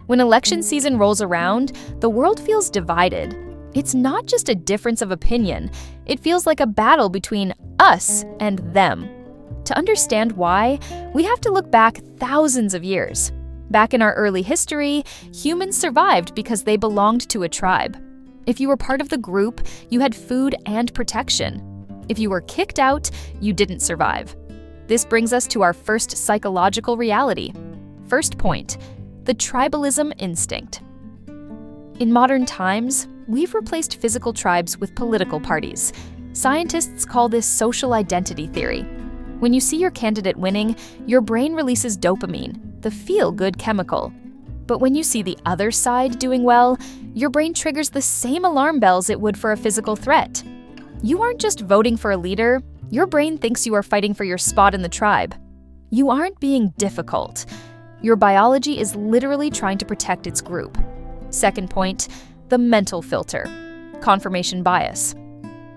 When election season rolls around, the world feels divided. It's not just a difference of opinion, it feels like a battle between us and them. To understand why, we have to look back thousands of years. Back in our early history, humans survived because they belonged to a tribe. If you were part of the group, you had food and protection. If you were kicked out, you didn't survive. This brings us to our first psychological reality. First point, the tribalism instinct. In modern times, we've replaced physical tribes with political parties. Scientists call this social identity theory. When you see your candidate winning, your brain releases dopamine, the feel-good chemical. But when you see the other side doing well, your brain triggers the same alarm bells it would for a physical threat. You aren't just voting for a leader, your brain thinks you are fighting for your spot in the tribe. You aren't being difficult. Your biology is literally trying to protect its group. Second point, the mental filter, confirmation bias.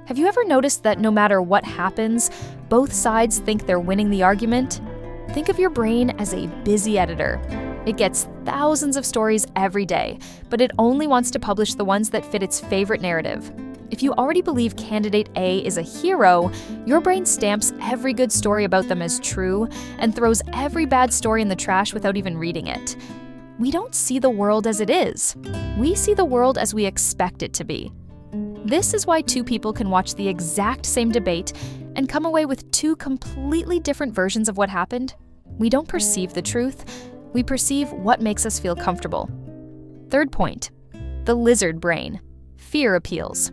Have you ever noticed that no matter what happens, both sides think they're winning the argument? Think of your brain as a busy editor. It gets thousands of stories every day, but it only wants to publish the ones that fit its favorite narrative. If you already believe candidate A is a hero, your brain stamps every good story about them as true and throws every bad story in the trash without even reading it. We don't see the world as it is. We see the world as we expect it to be. This is why two people can watch the exact same debate and come away with two completely different versions of what happened. We don't perceive the truth, we perceive what makes us feel comfortable. Third point, the lizard brain, fear appeals.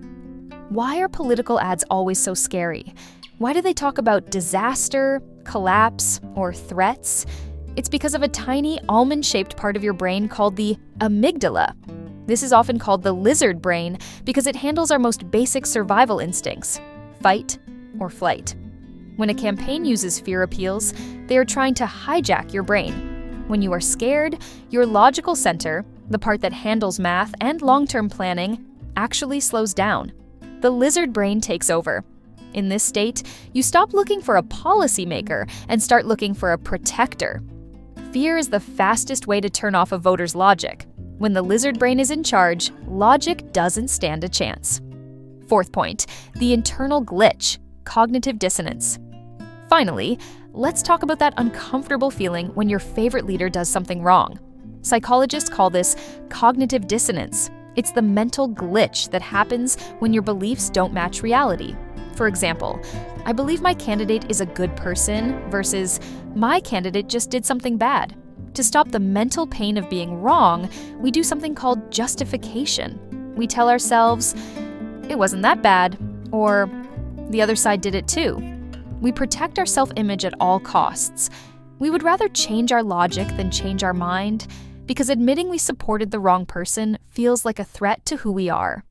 Why are political ads always so scary? Why do they talk about disaster, collapse, or threats? It's because of a tiny almond-shaped part of your brain called the amygdala. This is often called the lizard brain because it handles our most basic survival instincts, fight or flight. When a campaign uses fear appeals, they are trying to hijack your brain. When you are scared, your logical center, the part that handles math and long-term planning, actually slows down. The lizard brain takes over. In this state, you stop looking for a policymaker and start looking for a protector. Fear is the fastest way to turn off a voter's logic. When the lizard brain is in charge, logic doesn't stand a chance. Fourth point, the internal glitch, cognitive dissonance. Finally, let's talk about that uncomfortable feeling when your favorite leader does something wrong. Psychologists call this cognitive dissonance. It's the mental glitch that happens when your beliefs don't match reality. For example, I believe my candidate is a good person versus my candidate just did something bad. To stop the mental pain of being wrong, we do something called justification. We tell ourselves, it wasn't that bad, or the other side did it too. We protect our self-image at all costs. We would rather change our logic than change our mind, because admitting we supported the wrong person feels like a threat to who we are.